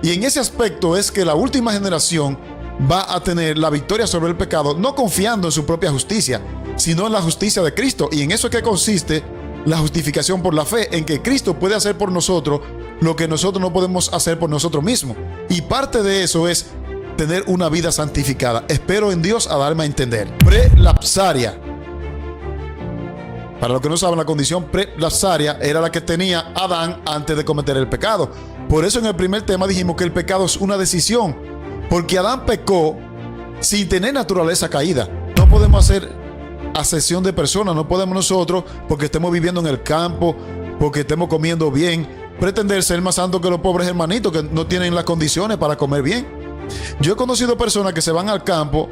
Y en ese aspecto es que la última generación va a tener la victoria sobre el pecado, no confiando en su propia justicia, sino en la justicia de Cristo. Y en eso es que consiste la justificación por la fe, en que Cristo puede hacer por nosotros lo que nosotros no podemos hacer por nosotros mismos. Y parte de eso es tener una vida santificada. Espero en Dios a darme a entender. Prelapsaria. Para los que no saben, la condición prelapsaria era la que tenía Adán antes de cometer el pecado. Por eso en el primer tema dijimos que el pecado es una decisión, porque Adán pecó sin tener naturaleza caída. No podemos hacer acepción de personas, no podemos nosotros, porque estemos viviendo en el campo, porque estemos comiendo bien, pretender ser más santos que los pobres hermanitos que no tienen las condiciones para comer bien. Yo he conocido personas que se van al campo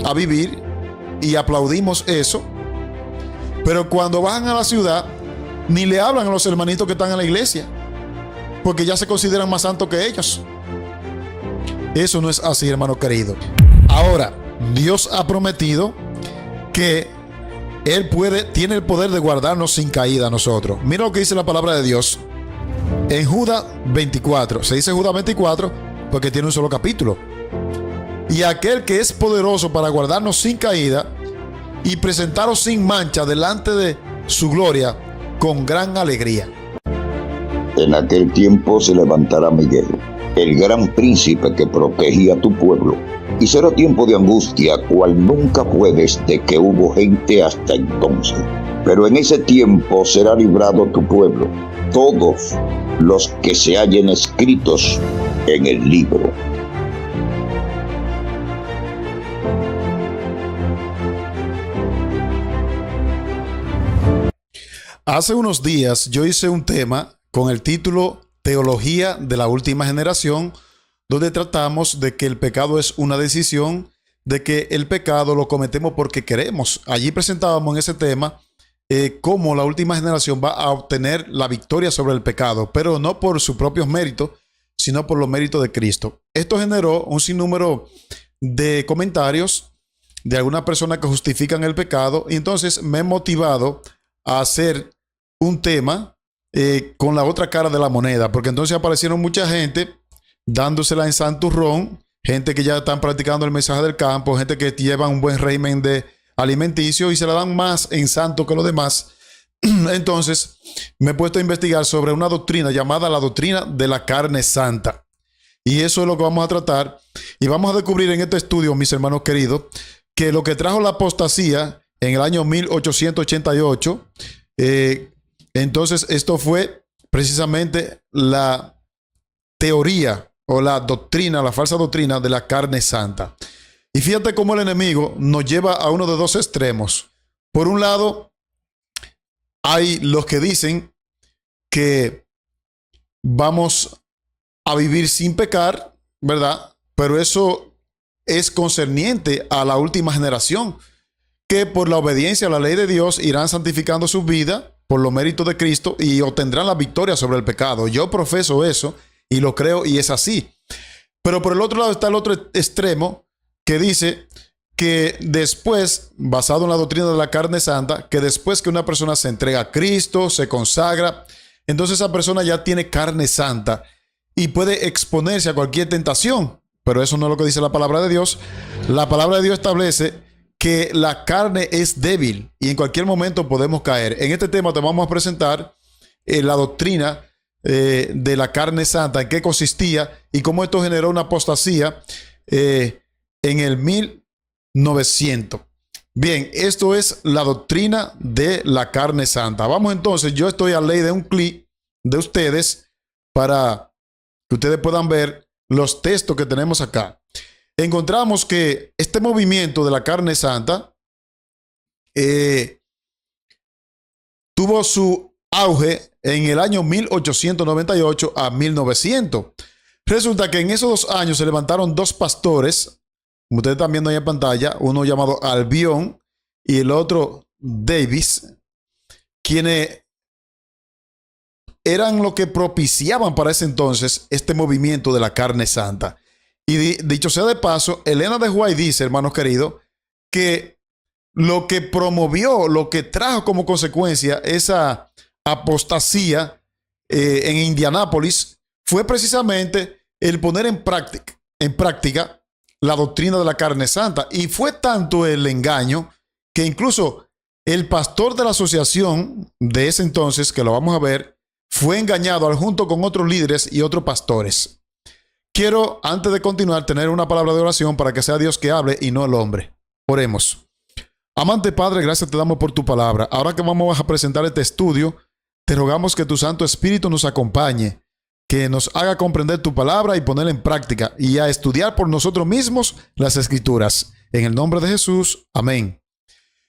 a vivir y aplaudimos eso, pero cuando bajan a la ciudad ni le hablan a los hermanitos que están en la iglesia, porque ya se consideran más santos que ellos. Eso no es así, hermano querido. Ahora, Dios ha prometido que Él tiene el poder de guardarnos sin caída a nosotros. Mira lo que dice la palabra de Dios en Judas 24. Se dice Judas 24 porque tiene un solo capítulo. Y aquel que es poderoso para guardarnos sin caída y presentaros sin mancha delante de su gloria con gran alegría. En aquel tiempo se levantará Miguel, el gran príncipe que protegía a tu pueblo, y será tiempo de angustia, cual nunca fue desde que hubo gente hasta entonces. Pero en ese tiempo será librado tu pueblo, todos los que se hallen escritos en el libro. Hace unos días yo hice un tema con el título Teología de la Última Generación, donde tratamos de que el pecado es una decisión, de que el pecado lo cometemos porque queremos. Allí presentábamos en ese tema cómo la última generación va a obtener la victoria sobre el pecado, pero no por sus propios méritos, sino por los méritos de Cristo. Esto generó un sinnúmero de comentarios de algunas personas que justifican el pecado, y entonces me he motivado a hacer un tema con la otra cara de la moneda, porque entonces aparecieron mucha gente dándosela en santurrón, gente que ya están practicando el mensaje del campo, gente que lleva un buen régimen de alimenticio y se la dan más en santo que los demás. Entonces me he puesto a investigar sobre una doctrina llamada la doctrina de la carne santa, y eso es lo que vamos a tratar, y vamos a descubrir en este estudio, mis hermanos queridos, que lo que trajo la apostasía en el año 1888, entonces esto fue precisamente la teoría o la doctrina, la falsa doctrina de la carne santa. Y fíjate cómo el enemigo nos lleva a uno de dos extremos. Por un lado, hay los que dicen que vamos a vivir sin pecar, ¿verdad? Pero eso es concerniente a la última generación, que por la obediencia a la ley de Dios irán santificando su vida por los méritos de Cristo y obtendrán la victoria sobre el pecado. Yo profeso eso y lo creo y es así. Pero por el otro lado está el otro extremo que dice que después, basado en la doctrina de la carne santa, que después que una persona se entrega a Cristo, se consagra, entonces esa persona ya tiene carne santa y puede exponerse a cualquier tentación. Pero eso no es lo que dice la palabra de Dios. La palabra de Dios establece que la carne es débil y en cualquier momento podemos caer. En este tema te vamos a presentar la doctrina de la carne santa, en qué consistía y cómo esto generó una apostasía en el 1900. Bien, esto es la doctrina de la carne santa. Vamos entonces, yo estoy a ley de un clic de ustedes para que ustedes puedan ver los textos que tenemos acá. Encontramos que este movimiento de la carne santa tuvo su auge en el año 1898 a 1900. Resulta que en esos 2 años se levantaron 2 pastores, como ustedes están viendo ahí en pantalla, uno llamado Albion y el otro Davis, quienes eran lo que propiciaban para ese entonces este movimiento de la carne santa. Y dicho sea de paso, Elena de White dice, hermanos queridos, que lo que promovió, lo que trajo como consecuencia esa apostasía en Indianápolis fue precisamente el poner en práctica la doctrina de la carne santa. Y fue tanto el engaño que incluso el pastor de la asociación de ese entonces, que lo vamos a ver, fue engañado junto con otros líderes y otros pastores. Quiero, antes de continuar, tener una palabra de oración para que sea Dios que hable y no el hombre. Oremos. Amante Padre, gracias te damos por tu palabra. Ahora que vamos a presentar este estudio, te rogamos que tu Santo Espíritu nos acompañe, que nos haga comprender tu palabra y ponerla en práctica y a estudiar por nosotros mismos las Escrituras. En el nombre de Jesús, amén.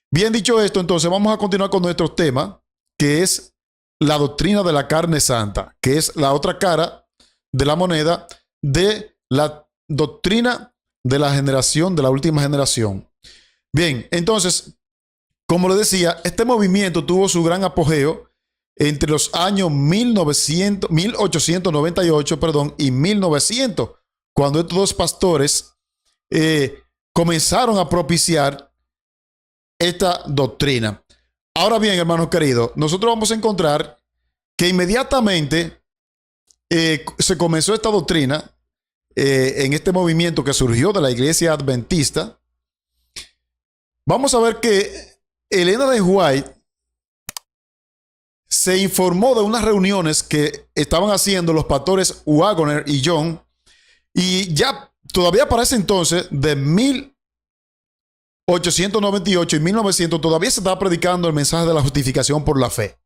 Bien dicho esto, entonces vamos a continuar con nuestro tema, que es la doctrina de la carne santa, que es la otra cara de la moneda de la doctrina de la generación, de la última generación. Bien, entonces, como le decía, este movimiento tuvo su gran apogeo entre los años 1898 y 1900, cuando estos dos pastores comenzaron a propiciar esta doctrina. Ahora bien, hermanos queridos, nosotros vamos a encontrar que inmediatamente se comenzó esta doctrina en este movimiento que surgió de la iglesia adventista. Vamos a ver que Elena de White se informó de unas reuniones que estaban haciendo los pastores Waggoner y Young, y ya todavía para ese entonces, de 1898 y 1900, todavía se estaba predicando el mensaje de la justificación por la fe.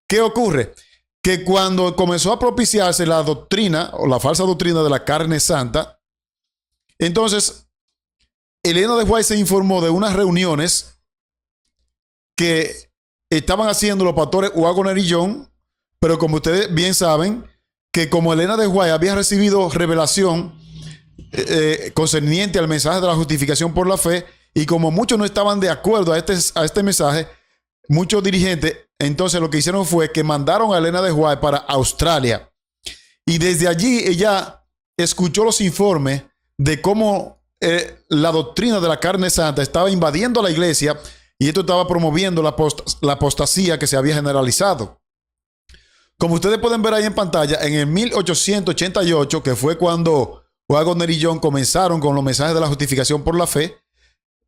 ¿Qué ocurre? Que cuando comenzó a propiciarse la doctrina o la falsa doctrina de la carne santa, entonces Elena de White se informó de unas reuniones que estaban haciendo los pastores Waggoner y Young, pero como ustedes bien saben, que como Elena de White había recibido revelación concerniente al mensaje de la justificación por la fe, y como muchos no estaban de acuerdo a este mensaje, muchos dirigentes, entonces lo que hicieron fue que mandaron a Elena de White para Australia. Y desde allí ella escuchó los informes de cómo la doctrina de la carne santa estaba invadiendo la iglesia, y esto estaba promoviendo la apostasía que se había generalizado. Como ustedes pueden ver ahí en pantalla, en el 1888, que fue cuando Waggoner y Young comenzaron con los mensajes de la justificación por la fe,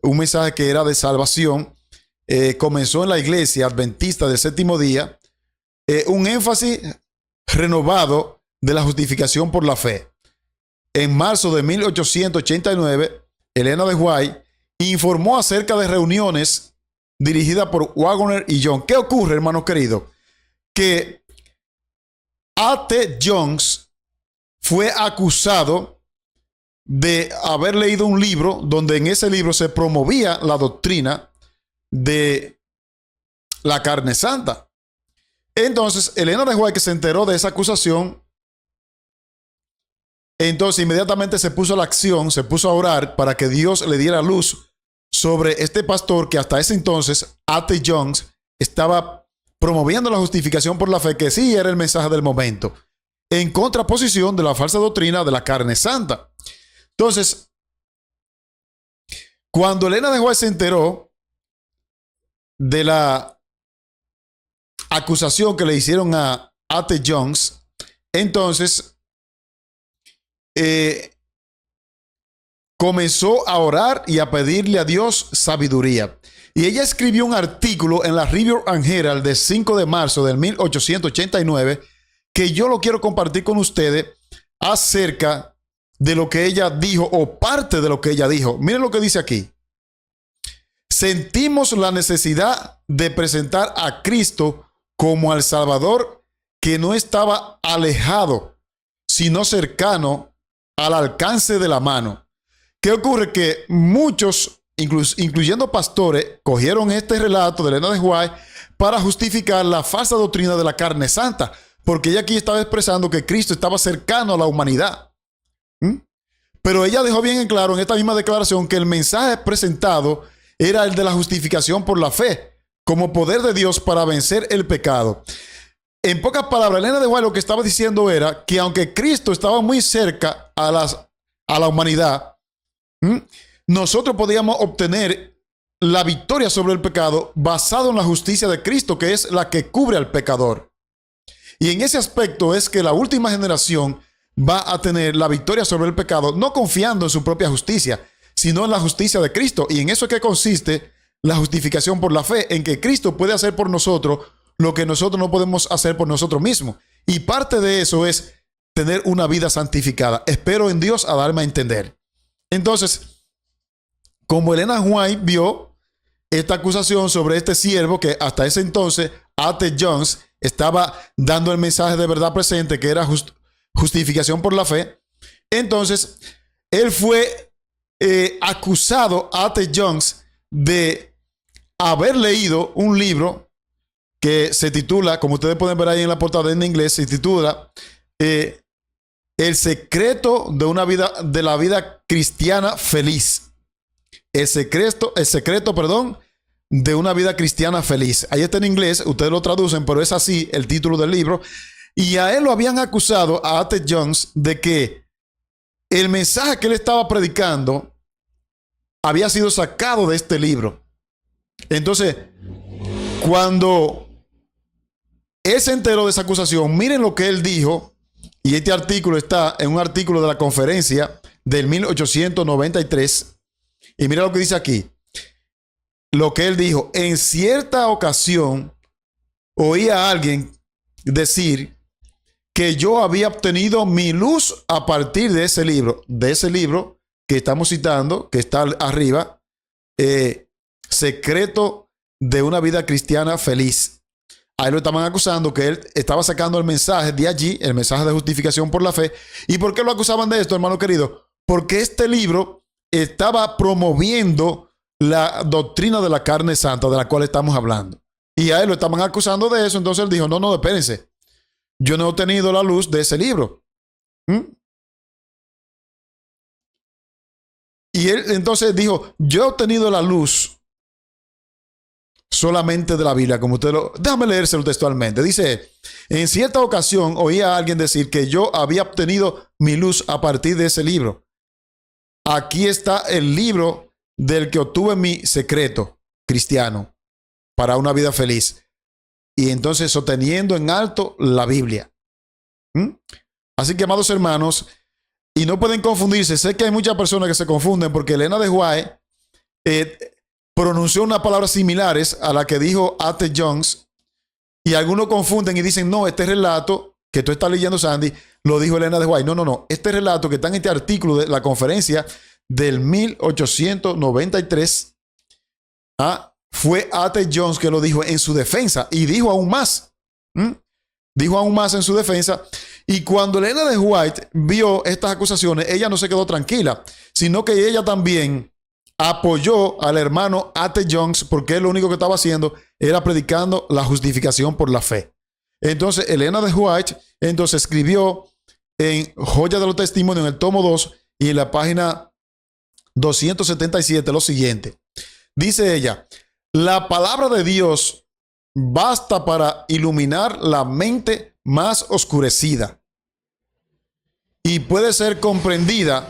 un mensaje que era de salvación, comenzó en la iglesia adventista del séptimo día un énfasis renovado de la justificación por la fe. En marzo de 1889, Elena de White informó acerca de reuniones dirigidas por Waggoner y Young. ¿Qué ocurre, hermanos queridos? Que A.T. Jones fue acusado de haber leído un libro donde en ese libro se promovía la doctrina de la carne santa. Entonces, Elena de White, que se enteró de esa acusación, entonces inmediatamente se puso a la acción, se puso a orar para que Dios le diera luz sobre este pastor que hasta ese entonces, A.T. Jones, estaba promoviendo la justificación por la fe, que sí era el mensaje del momento, en contraposición de la falsa doctrina de la carne santa. Entonces, cuando Elena de White se enteró de la acusación que le hicieron a A.T. Jones, entonces comenzó a orar y a pedirle a Dios sabiduría. Y ella escribió un artículo en la Review and Herald del 5 de marzo del 1889 que yo lo quiero compartir con ustedes acerca de lo que ella dijo, o parte de lo que ella dijo. Miren lo que dice aquí. Sentimos la necesidad de presentar a Cristo como al Salvador que no estaba alejado, sino cercano al alcance de la mano. ¿Qué ocurre? Que muchos, incluyendo pastores, cogieron este relato de Elena de White para justificar la falsa doctrina de la carne santa, porque ella aquí estaba expresando que Cristo estaba cercano a la humanidad. Pero ella dejó bien en claro en esta misma declaración que el mensaje presentado era el de la justificación por la fe, como poder de Dios para vencer el pecado. En pocas palabras, Elena de White lo que estaba diciendo era que aunque Cristo estaba muy cerca a la humanidad, nosotros podíamos obtener la victoria sobre el pecado basado en la justicia de Cristo, que es la que cubre al pecador. Y en ese aspecto es que la última generación va a tener la victoria sobre el pecado, no confiando en su propia justicia, sino en la justicia de Cristo. Y en eso es que consiste la justificación por la fe, en que Cristo puede hacer por nosotros lo que nosotros no podemos hacer por nosotros mismos. Y parte de eso es tener una vida santificada. Espero en Dios a darme a entender. Entonces, como Elena White vio esta acusación sobre este siervo que hasta ese entonces A.T. Jones estaba dando el mensaje de verdad presente, que era justificación por la fe, entonces él fue acusado, A.T. Jones, de haber leído un libro que se titula, como ustedes pueden ver ahí en la portada en inglés, se titula El secreto de la vida cristiana feliz. El secreto, de una vida cristiana feliz. Ahí está en inglés, ustedes lo traducen, pero es así el título del libro. Y a él lo habían acusado, a A.T. Jones, de que el mensaje que él estaba predicando había sido sacado de este libro. Entonces, cuando él se enteró de esa acusación, miren lo que él dijo, y este artículo está en un artículo de la conferencia del 1893, y mira lo que dice aquí. Lo que él dijo: en cierta ocasión oí a alguien decir que yo había obtenido mi luz a partir de ese libro que estamos citando, que está arriba, Secreto de una vida cristiana feliz. Ahí lo estaban acusando que él estaba sacando el mensaje de allí, el mensaje de justificación por la fe. ¿Y por qué lo acusaban de esto, hermano querido? Porque este libro estaba promoviendo la doctrina de la carne santa de la cual estamos hablando. Y a él lo estaban acusando de eso. Entonces él dijo: no, espérense. Yo no he obtenido la luz de ese libro. Y él entonces dijo: yo he obtenido la luz solamente de la Biblia, como usted lo... Déjame leérselo textualmente. Dice: en cierta ocasión oí a alguien decir que yo había obtenido mi luz a partir de ese libro. Aquí está el libro del que obtuve mi secreto cristiano para una vida feliz. Y entonces sosteniendo en alto la Biblia. Así que, amados hermanos, y no pueden confundirse. Sé que hay muchas personas que se confunden porque Elena de White pronunció unas palabras similares a la que dijo A.T. Jones, y algunos confunden y dicen: no, este relato que tú estás leyendo, Sandy, lo dijo Elena de White. No. Este relato que está en este artículo de la conferencia del 1893, fue A.T. Jones que lo dijo en su defensa, y dijo aún más. Dijo aún más en su defensa. Y cuando Elena de White vio estas acusaciones, ella no se quedó tranquila, sino que ella también apoyó al hermano A.T. Jones, porque él lo único que estaba haciendo era predicando la justificación por la fe. Entonces Elena de White entonces escribió en Joya de los Testimonios, en el tomo 2 y en la página 277 lo siguiente. Dice ella: la palabra de Dios basta para iluminar la mente más oscurecida y puede ser comprendida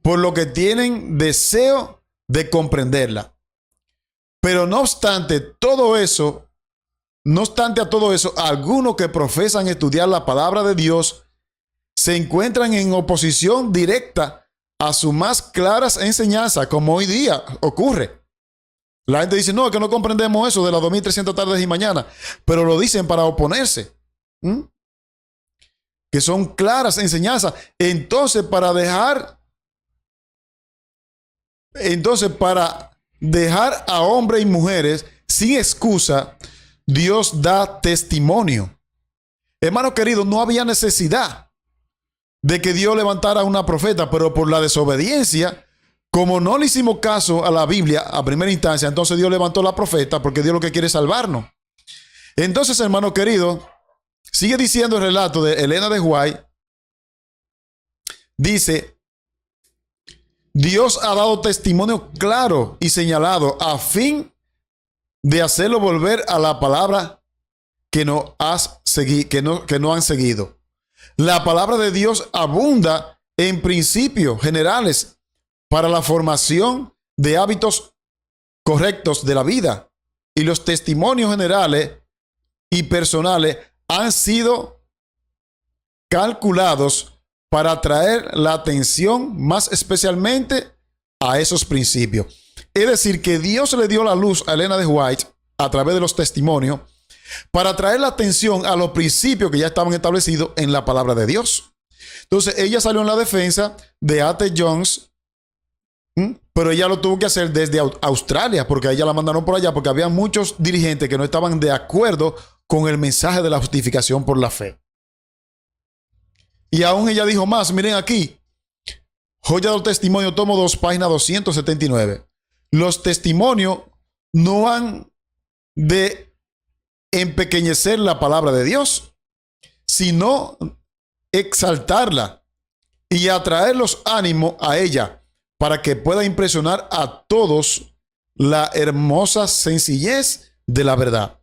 por lo que tienen deseo de comprenderla. Pero no obstante a todo eso, algunos que profesan estudiar la palabra de Dios se encuentran en oposición directa a sus más claras enseñanzas, como hoy día ocurre. La gente dice: no, es que no comprendemos eso de las 2300 tardes y mañanas, pero lo dicen para oponerse. Que son claras enseñanzas. Entonces, para dejar a hombres y mujeres sin excusa, Dios da testimonio. Hermano querido, no había necesidad de que Dios levantara a una profeta, pero por la desobediencia, como no le hicimos caso a la Biblia a primera instancia, entonces Dios levantó a la profeta, porque Dios lo que quiere es salvarnos. Entonces, hermano querido, sigue diciendo el relato de Elena de White. Dice: Dios ha dado testimonio claro y señalado a fin de hacerlo volver a la palabra que no han seguido. La palabra de Dios abunda en principios generales para la formación de hábitos correctos de la vida, y los testimonios generales y personales han sido calculados para atraer la atención más especialmente a esos principios. Es decir, que Dios le dio la luz a Elena de White a través de los testimonios para atraer la atención a los principios que ya estaban establecidos en la palabra de Dios. Entonces, ella salió en la defensa de A.T. Jones, pero ella lo tuvo que hacer desde Australia, porque a ella la mandaron por allá, porque había muchos dirigentes que no estaban de acuerdo con el mensaje de la justificación por la fe. Y aún ella dijo más, miren aquí, Joya del Testimonio, tomo 2, página 279. Los testimonios no han de empequeñecer la palabra de Dios, sino exaltarla y atraer los ánimos a ella para que pueda impresionar a todos la hermosa sencillez de la verdad.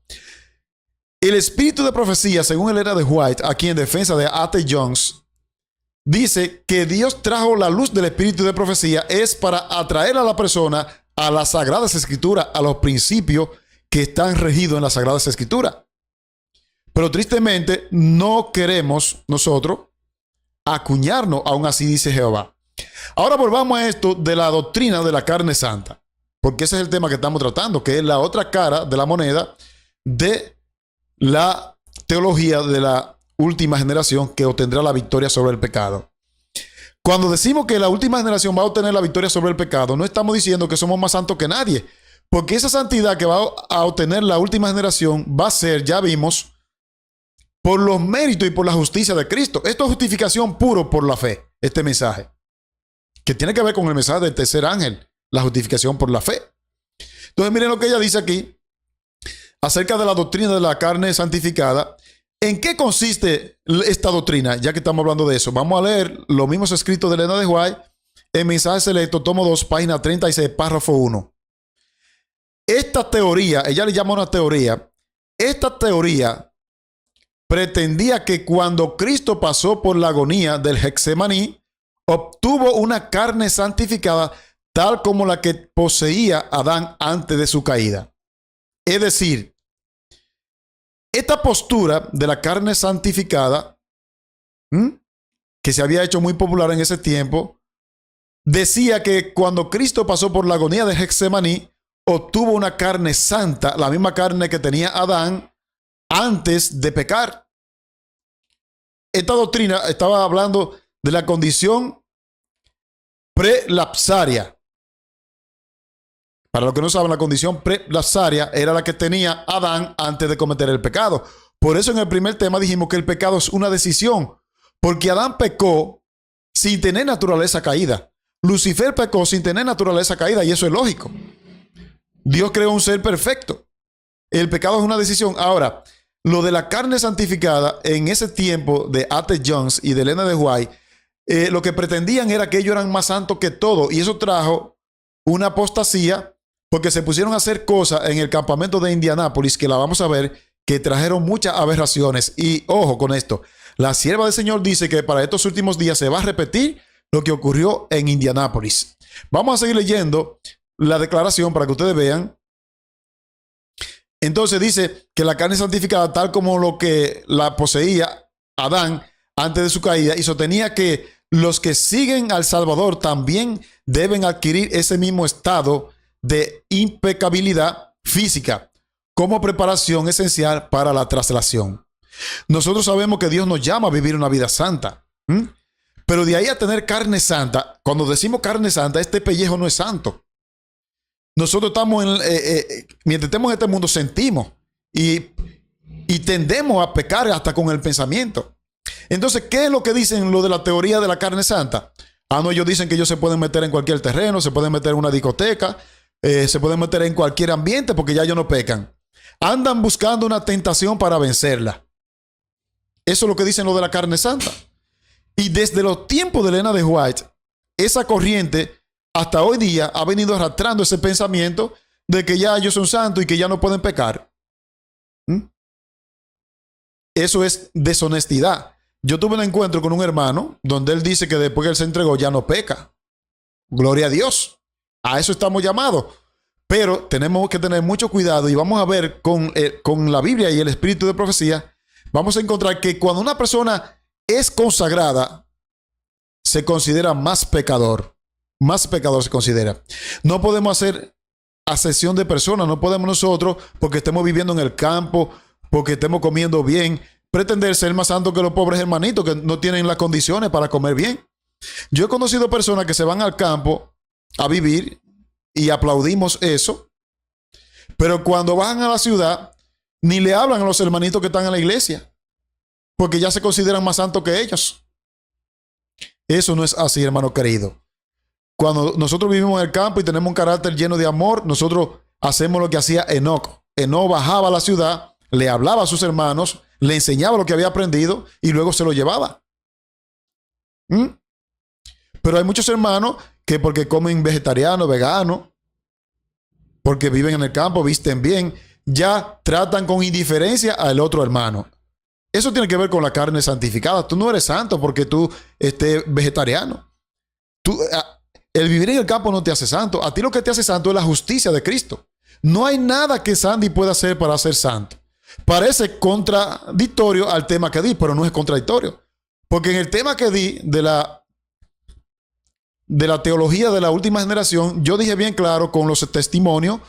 El espíritu de profecía, según Elena de White, aquí en defensa de A.T. Jones, dice que Dios trajo la luz del espíritu de profecía es para atraer a la persona a las Sagradas Escrituras, a los principios que están regidos en las Sagradas Escrituras. Pero tristemente no queremos nosotros acuñarnos, aún así dice Jehová. Ahora volvamos a esto de la doctrina de la carne santa, porque ese es el tema que estamos tratando, que es la otra cara de la moneda de la teología de la última generación que obtendrá la victoria sobre el pecado. Cuando decimos que la última generación va a obtener la victoria sobre el pecado, no estamos diciendo que somos más santos que nadie, porque esa santidad que va a obtener la última generación va a ser, ya vimos, por los méritos y por la justicia de Cristo. Esto es justificación puro por la fe, este mensaje, que tiene que ver con el mensaje del tercer ángel, la justificación por la fe. Entonces miren lo que ella dice aquí acerca de la doctrina de la carne santificada. ¿En qué consiste esta doctrina? Ya que estamos hablando de eso, vamos a leer los mismos escritos de Elena de White en Mensaje Selecto, tomo 2, página 36, párrafo 1. Esta teoría, ella le llama una teoría, esta teoría pretendía que cuando Cristo pasó por la agonía del Getsemaní, obtuvo una carne santificada tal como la que poseía Adán antes de su caída. Es decir, esta postura de la carne santificada, que se había hecho muy popular en ese tiempo, decía que cuando Cristo pasó por la agonía de Getsemaní, obtuvo una carne santa, la misma carne que tenía Adán antes de pecar. Esta doctrina estaba hablando de la condición prelapsaria. Para los que no saben, la condición prelapsaria era la que tenía Adán antes de cometer el pecado. Por eso en el primer tema dijimos que el pecado es una decisión, porque Adán pecó sin tener naturaleza caída. Lucifer pecó sin tener naturaleza caída, y eso es lógico. Dios creó un ser perfecto. El pecado es una decisión. Ahora, lo de la carne santificada en ese tiempo de A.T. Jones y de Elena de White, lo que pretendían era que ellos eran más santos que todo, y eso trajo una apostasía, porque se pusieron a hacer cosas en el campamento de Indianápolis, que la vamos a ver, que trajeron muchas aberraciones. Y ojo con esto, la sierva del Señor dice que para estos últimos días se va a repetir lo que ocurrió en Indianápolis. Vamos a seguir leyendo la declaración para que ustedes vean. Entonces dice que la carne santificada, tal como lo que la poseía Adán antes de su caída, y sostenía que los que siguen al Salvador también deben adquirir ese mismo estado de impecabilidad física como preparación esencial para la traslación. Nosotros sabemos que Dios nos llama a vivir una vida santa, pero de ahí a tener carne santa, cuando decimos carne santa, este pellejo no es santo. Nosotros estamos mientras estemos en este mundo sentimos y tendemos a pecar hasta con el pensamiento. Entonces, ¿qué es lo que dicen lo de la teoría de la carne santa? No, ellos dicen que ellos se pueden meter en cualquier terreno, se pueden meter en una discoteca, se pueden meter en cualquier ambiente porque ya ellos no pecan. Andan buscando una tentación para vencerla. Eso es lo que dicen lo de la carne santa. Y desde los tiempos de Elena de White, esa corriente hasta hoy día ha venido arrastrando ese pensamiento de que ya ellos son santos y que ya no pueden pecar. Eso es deshonestidad. Yo tuve un encuentro con un hermano donde él dice que después que él se entregó ya no peca. Gloria a Dios. A eso estamos llamados. Pero tenemos que tener mucho cuidado y vamos a ver con la Biblia y el espíritu de profecía, vamos a encontrar que cuando una persona es consagrada se considera más pecador. Más pecador se considera. No podemos hacer acepción de personas. No podemos nosotros, porque estemos viviendo en el campo, porque estemos comiendo bien, pretender ser más santos que los pobres hermanitos que no tienen las condiciones para comer bien. Yo he conocido personas que se van al campo a vivir y aplaudimos eso, pero cuando bajan a la ciudad ni le hablan a los hermanitos que están en la iglesia, porque ya se consideran más santos que ellos. Eso no es así, hermano querido. Cuando nosotros vivimos en el campo y tenemos un carácter lleno de amor, nosotros hacemos lo que hacía Enoc. Enoc bajaba a la ciudad, le hablaba a sus hermanos, le enseñaba lo que había aprendido y luego se lo llevaba. Pero hay muchos hermanos que porque comen vegetariano, vegano, porque viven en el campo, visten bien, ya tratan con indiferencia al otro hermano. Eso tiene que ver con la carne santificada. Tú no eres santo porque tú estés vegetariano. El vivir en el campo no te hace santo. A ti lo que te hace santo es la justicia de Cristo. No hay nada que Sandy pueda hacer para ser santo. Parece contradictorio al tema que di, pero no es contradictorio. Porque en el tema que di de la teología de la última generación, yo dije bien claro con los testimonios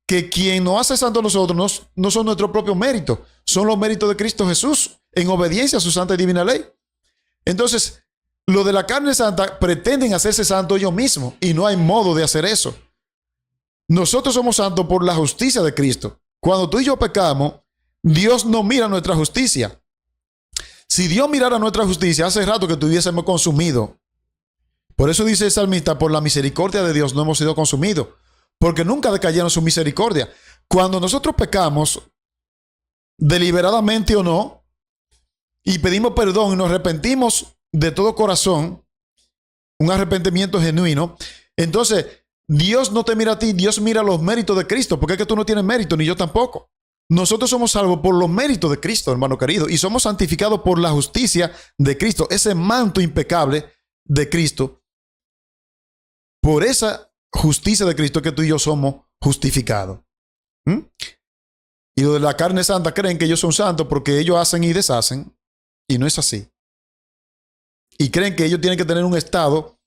que quien nos hace santo a nosotros no son nuestros propios méritos, son los méritos de Cristo Jesús en obediencia a su santa y divina ley. Entonces, lo de la carne santa pretenden hacerse santos ellos mismos y no hay modo de hacer eso. Nosotros somos santos por la justicia de Cristo. Cuando tú y yo pecamos, Dios no mira nuestra justicia. Si Dios mirara nuestra justicia, hace rato que tuviésemos consumido. Por eso dice el salmista, por la misericordia de Dios no hemos sido consumidos, porque nunca decayeron su misericordia. Cuando nosotros pecamos, deliberadamente o no, y pedimos perdón y nos arrepentimos de todo corazón, un arrepentimiento genuino, entonces Dios no te mira a ti, Dios mira los méritos de Cristo, porque es que tú no tienes mérito, ni yo tampoco. Nosotros somos salvos por los méritos de Cristo, hermano querido, y somos santificados por la justicia de Cristo, ese manto impecable de Cristo. Por esa justicia de Cristo que tú y yo somos justificados. Y lo de la carne santa creen que ellos son santos porque ellos hacen y deshacen, y no es así. Y creen que ellos tienen que tener un estado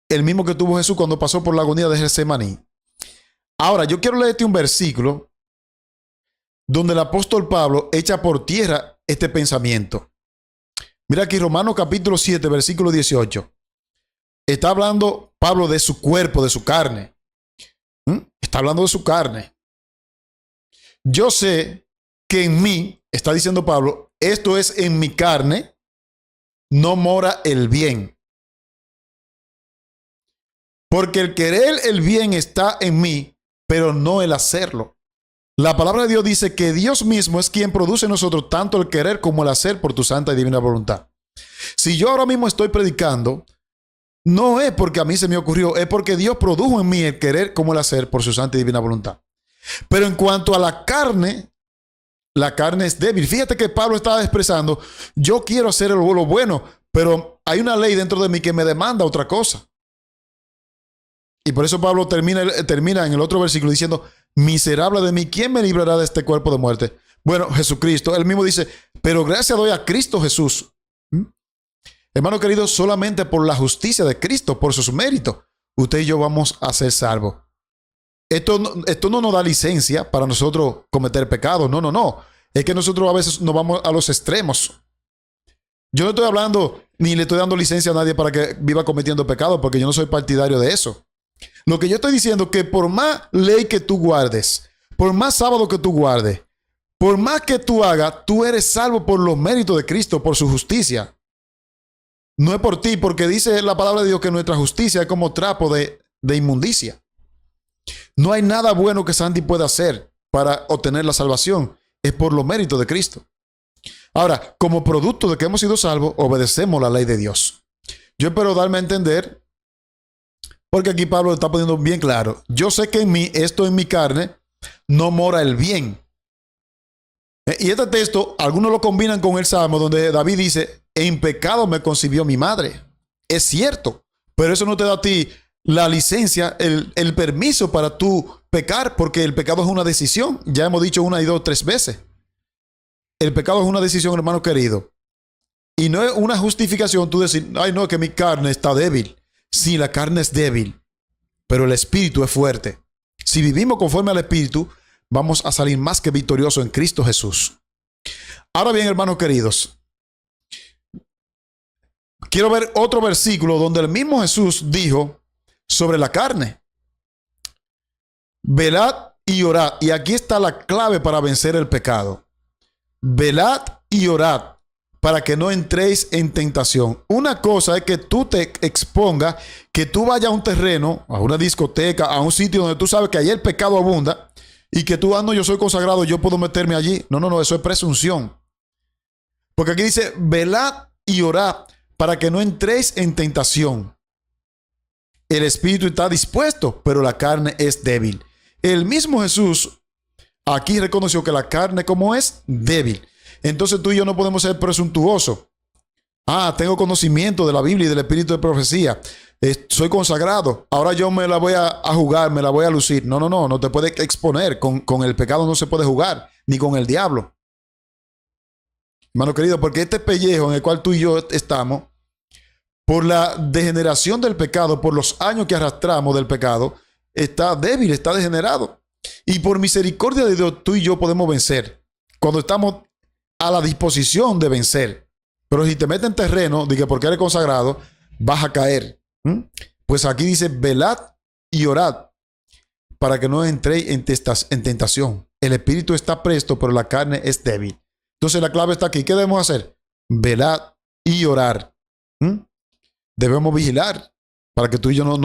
el mismo que tuvo Jesús cuando pasó por la agonía de Getsemaní. Ahora, yo quiero leerte un versículo donde el apóstol Pablo echa por tierra este pensamiento. Mira aquí Romanos capítulo 7, versículo 18. Está hablando Pablo de su cuerpo, de su carne. Está hablando de su carne. Yo sé que en mí, está diciendo Pablo, esto es en mi carne, no mora el bien. Porque el querer el bien está en mí, pero no el hacerlo. La palabra de Dios dice que Dios mismo es quien produce en nosotros tanto el querer como el hacer por tu santa y divina voluntad. Si yo ahora mismo estoy predicando, no es porque a mí se me ocurrió, es porque Dios produjo en mí el querer como el hacer por su santa y divina voluntad. Pero en cuanto a la carne es débil. Fíjate que Pablo estaba expresando, yo quiero hacer lo bueno, pero hay una ley dentro de mí que me demanda otra cosa. Y por eso Pablo termina en el otro versículo diciendo, miserable de mí, ¿quién me librará de este cuerpo de muerte? Bueno, Jesucristo. Él mismo dice, pero gracias doy a Cristo Jesús. Hermano querido, solamente por la justicia de Cristo, por sus méritos, usted y yo vamos a ser salvos. Esto no nos da licencia para nosotros cometer pecados. No. Es que nosotros a veces nos vamos a los extremos. Yo no estoy hablando ni le estoy dando licencia a nadie para que viva cometiendo pecados, porque yo no soy partidario de eso. Lo que yo estoy diciendo es que por más ley que tú guardes, por más sábado que tú guardes, por más que tú hagas, tú eres salvo por los méritos de Cristo, por su justicia. No es por ti, porque dice la palabra de Dios que nuestra justicia es como trapo de inmundicia. No hay nada bueno que Sandy pueda hacer para obtener la salvación. Es por los méritos de Cristo. Ahora, como producto de que hemos sido salvos, obedecemos la ley de Dios. Yo espero darme a entender, porque aquí Pablo está poniendo bien claro. Yo sé que en mí, esto en mi carne, no mora el bien. Y este texto, algunos lo combinan con el Salmo, donde David dice, en pecado me concibió mi madre. Es cierto, pero eso no te da a ti la licencia, el permiso para tú pecar, porque el pecado es una decisión. Ya hemos dicho 1, 2, 3 veces. El pecado es una decisión, hermano querido. Y no es una justificación tú decir, ay no, que mi carne está débil. Sí, la carne es débil, pero el espíritu es fuerte. Si vivimos conforme al espíritu, vamos a salir más que victoriosos en Cristo Jesús. Ahora bien, hermanos queridos, quiero ver otro versículo donde el mismo Jesús dijo sobre la carne. Velad y orad. Y aquí está la clave para vencer el pecado. Velad y orad para que no entréis en tentación. Una cosa es que tú te expongas, que tú vayas a un terreno, a una discoteca, a un sitio donde tú sabes que allí el pecado abunda y que tú, no, yo soy consagrado, yo puedo meterme allí. No, eso es presunción. Porque aquí dice, velad y orad para que no entréis en tentación. El espíritu está dispuesto, pero la carne es débil. El mismo Jesús aquí reconoció que la carne como es débil. Entonces tú y yo no podemos ser presuntuosos. Tengo conocimiento de la Biblia y del espíritu de profecía. Soy consagrado. Ahora yo me la voy a jugar, me la voy a lucir. No te puedes exponer. Con el pecado no se puede jugar, ni con el diablo. Hermano querido, porque este pellejo en el cual tú y yo estamos, por la degeneración del pecado, por los años que arrastramos del pecado, está débil, está degenerado. Y por misericordia de Dios, tú y yo podemos vencer. Cuando estamos a la disposición de vencer. Pero si te metes en terreno de que porque eres consagrado, vas a caer. Pues aquí dice, velad y orad para que no entréis en tentación. El espíritu está presto, pero la carne es débil. Entonces la clave está aquí. ¿Qué debemos hacer? Velad y orar. Debemos vigilar para que tú y yo no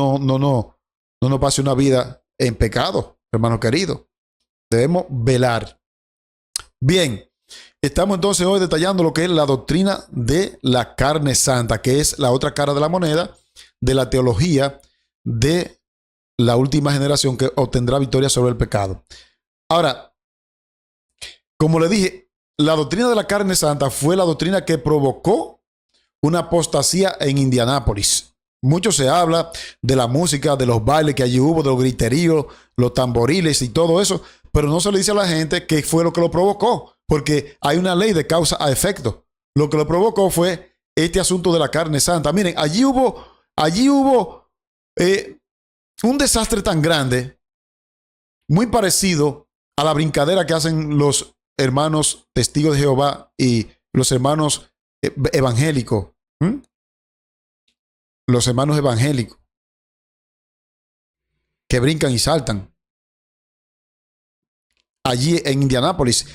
nos pase una vida en pecado, hermano querido. Debemos velar. Bien. Estamos entonces hoy detallando lo que es la doctrina de la carne santa, que es la otra cara de la moneda de la teología de la última generación que obtendrá victoria sobre el pecado. Ahora, como le dije, la doctrina de la carne santa fue la doctrina que provocó una apostasía en Indianápolis. Mucho se habla de la música, de los bailes que allí hubo, de los griteríos, los tamboriles y todo eso, pero no se le dice a la gente qué fue lo que lo provocó. Porque hay una ley de causa a efecto. Lo que lo provocó fue este asunto de la carne santa. Miren, allí hubo un desastre tan grande, muy parecido a la brincadera que hacen los hermanos testigos de Jehová y los hermanos evangélicos. Los hermanos evangélicos que brincan y saltan allí en Indianápolis.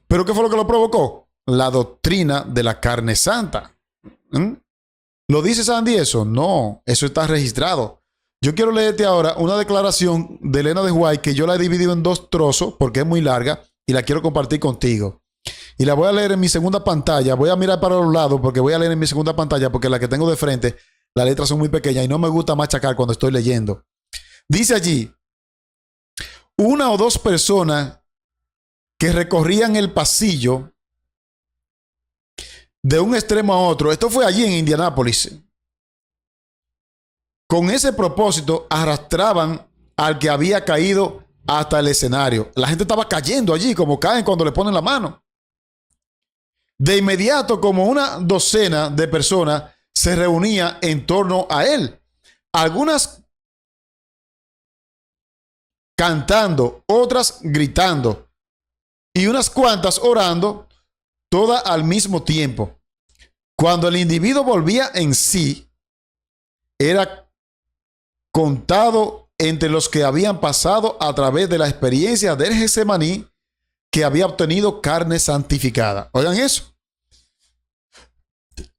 ¿Pero qué fue lo que lo provocó? La doctrina de la carne santa. ¿Lo dice Sandy eso? No, eso está registrado. Yo quiero leerte ahora una declaración de Elena de White que yo la he dividido en dos trozos porque es muy larga y la quiero compartir contigo. Y la voy a leer en mi segunda pantalla. Voy a mirar para los lados porque voy a leer en mi segunda pantalla porque la que tengo de frente, las letras son muy pequeñas y no me gusta machacar cuando estoy leyendo. Dice allí, una o dos personas que recorrían el pasillo de un extremo a otro. Esto fue allí en Indianápolis. Con ese propósito arrastraban al que había caído hasta el escenario. La gente estaba cayendo allí como caen cuando le ponen la mano. De inmediato, como una docena de personas se reunía en torno a él. Algunas cantando, otras gritando. Y unas cuantas orando, todas al mismo tiempo. Cuando el individuo volvía en sí, era contado entre los que habían pasado a través de la experiencia del Getsemaní que había obtenido carne santificada. Oigan eso.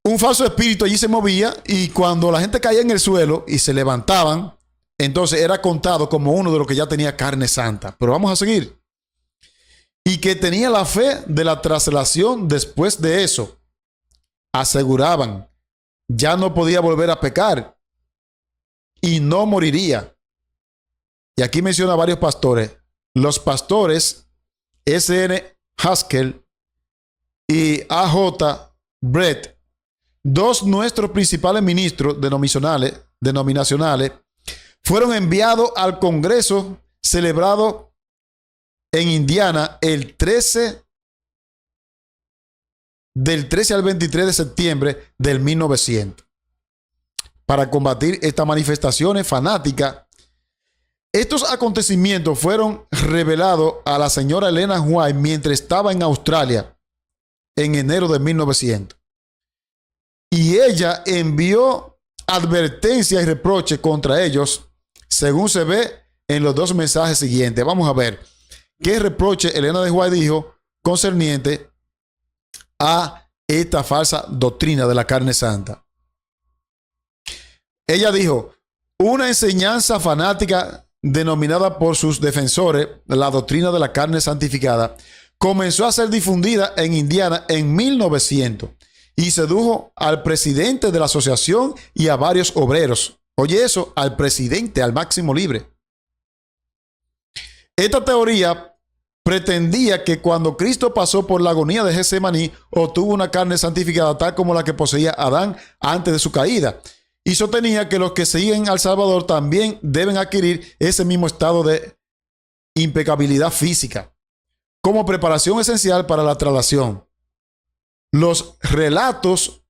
Un falso espíritu allí se movía y cuando la gente caía en el suelo y se levantaban, entonces era contado como uno de los que ya tenía carne santa. Pero vamos a seguir. Y que tenía la fe de la traslación después de eso. Aseguraban, ya no podía volver a pecar y no moriría. Y aquí menciona varios pastores. Los pastores S.N. Haskell y A.J. Brett, dos nuestros principales ministros denominacionales, fueron enviados al Congreso celebrado en Indiana el 13 del 13 al 23 de septiembre del 1900. Para combatir estas manifestaciones fanáticas, estos acontecimientos fueron revelados a la señora Elena White mientras estaba en Australia en enero de 1900. Y ella envió advertencias y reproches contra ellos, según se ve en los dos mensajes siguientes. Vamos a ver qué reproche Elena de White dijo concerniente a esta falsa doctrina de la carne santa. Ella dijo: una enseñanza fanática denominada por sus defensores la doctrina de la carne santificada comenzó a ser difundida en Indiana en 1900 y sedujo al presidente de la asociación y a varios obreros. Oye eso, al presidente, al máximo libre. Esta teoría pretendía que cuando Cristo pasó por la agonía de Getsemaní, obtuvo una carne santificada tal como la que poseía Adán antes de su caída. Y sostenía que los que siguen al Salvador también deben adquirir ese mismo estado de impecabilidad física, como preparación esencial para la traslación. Los relatos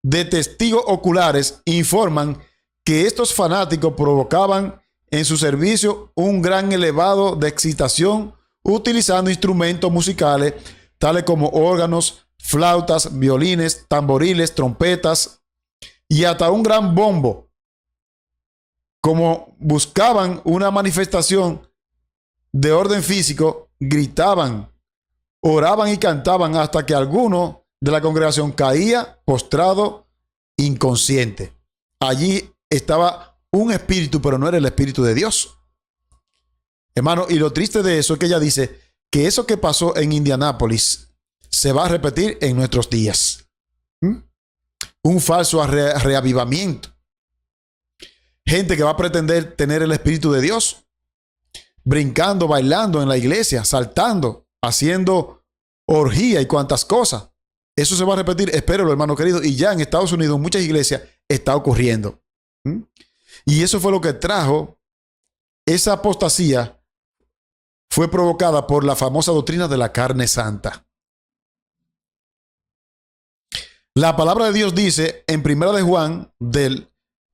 de testigos oculares informan que estos fanáticos provocaban en su servicio un gran elevado de excitación utilizando instrumentos musicales tales como órganos, flautas, violines, tamboriles, trompetas y hasta un gran bombo. Como buscaban una manifestación de orden físico, gritaban, oraban y cantaban hasta que alguno de la congregación caía postrado, inconsciente. Allí estaba un espíritu, pero no era el espíritu de Dios. Hermano, y lo triste de eso es que ella dice que eso que pasó en Indianápolis se va a repetir en nuestros días. Un falso reavivamiento. Gente que va a pretender tener el espíritu de Dios, brincando, bailando en la iglesia, saltando, haciendo orgía y cuantas cosas. Eso se va a repetir, espéralo, hermano querido, y ya en Estados Unidos, en muchas iglesias, está ocurriendo. Y eso fue lo que trajo esa apostasía, fue provocada por la famosa doctrina de la carne santa. La palabra de Dios dice en 1 de Juan, del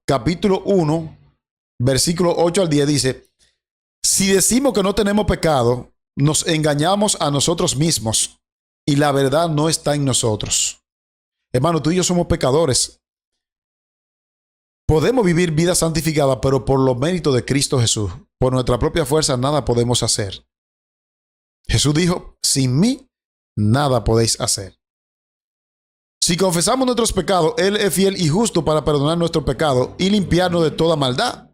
capítulo 1, versículo 8 al 10, dice: si decimos que no tenemos pecado, nos engañamos a nosotros mismos y la verdad no está en nosotros. Hermano, tú y yo somos pecadores. Podemos vivir vida santificada, pero por los méritos de Cristo Jesús. Por nuestra propia fuerza nada podemos hacer. Jesús dijo: sin mí nada podéis hacer. Si confesamos nuestros pecados, Él es fiel y justo para perdonar nuestros pecados y limpiarnos de toda maldad.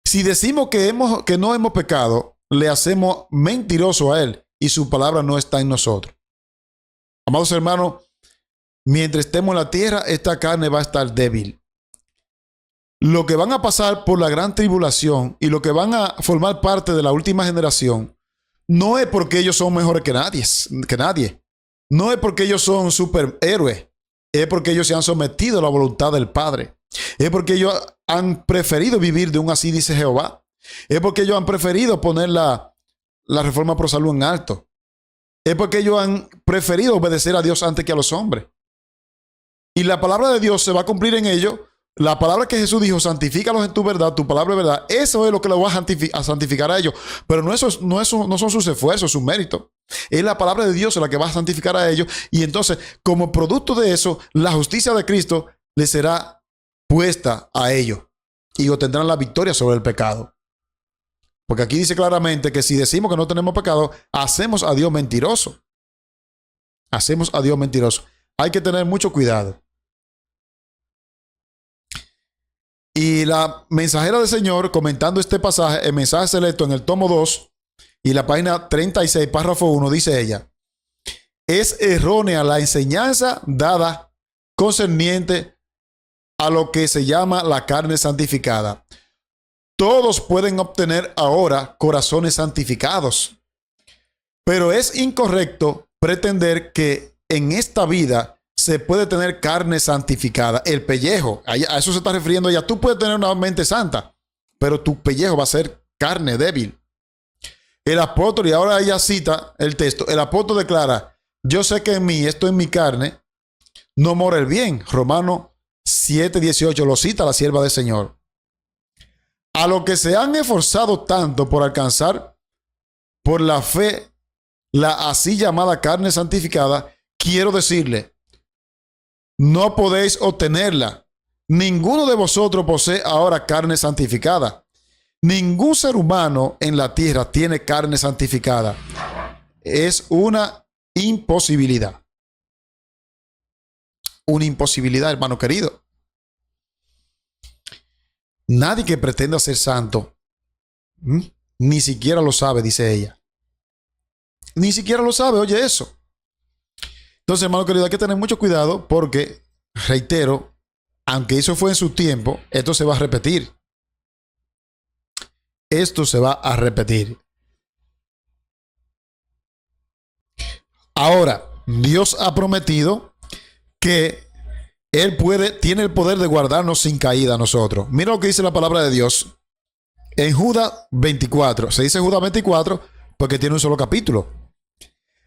Si decimos que no hemos pecado, le hacemos mentiroso a Él y su palabra no está en nosotros. Amados hermanos, mientras estemos en la tierra, esta carne va a estar débil. Lo que van a pasar por la gran tribulación y lo que van a formar parte de la última generación, no es porque ellos son mejores que nadie. No es porque ellos son superhéroes. Es porque ellos se han sometido a la voluntad del Padre. Es porque ellos han preferido vivir de un así dice Jehová. Es porque ellos han preferido poner la reforma pro salud en alto. Es porque ellos han preferido obedecer a Dios antes que a los hombres. Y la palabra de Dios se va a cumplir en ellos. La palabra que Jesús dijo: santifícalos en tu verdad, tu palabra es verdad. Eso es lo que los va a santificar a ellos. Pero no son sus esfuerzos, sus méritos. Es la palabra de Dios la que va a santificar a ellos. Y entonces, como producto de eso, la justicia de Cristo les será puesta a ellos. Y obtendrán la victoria sobre el pecado. Porque aquí dice claramente que si decimos que no tenemos pecado, hacemos a Dios mentiroso. Hacemos a Dios mentiroso. Hay que tener mucho cuidado. Y la mensajera del Señor, comentando este pasaje, el mensaje selecto en el tomo 2 y la página 36, párrafo 1, dice ella: es errónea la enseñanza dada concerniente a lo que se llama la carne santificada. Todos pueden obtener ahora corazones santificados, pero es incorrecto pretender que en esta vida se puede tener carne santificada. El pellejo, a eso se está refiriendo ella. Tú puedes tener una mente santa, pero tu pellejo va a ser carne débil. El apóstol, y ahora ella cita el texto, el apóstol declara yo sé que en mí, esto en mi carne, no mora el bien. Romanos 7:18 lo cita la sierva del Señor. A los que se han esforzado tanto por alcanzar por la fe la así llamada carne santificada, quiero decirle, no podéis obtenerla. Ninguno de vosotros posee ahora carne santificada. Ningún ser humano en la tierra tiene carne santificada. Es una imposibilidad. Una imposibilidad, hermano querido. Nadie que pretenda ser santo, ni siquiera lo sabe, dice ella. Ni siquiera lo sabe, oye eso. Entonces, hermano querido, hay que tener mucho cuidado porque, reitero, aunque eso fue en su tiempo, esto se va a repetir. Esto se va a repetir. Ahora, Dios ha prometido que Él tiene el poder de guardarnos sin caída a nosotros. Mira lo que dice la palabra de Dios en Judas 24. Se dice Judas 24 porque tiene un solo capítulo.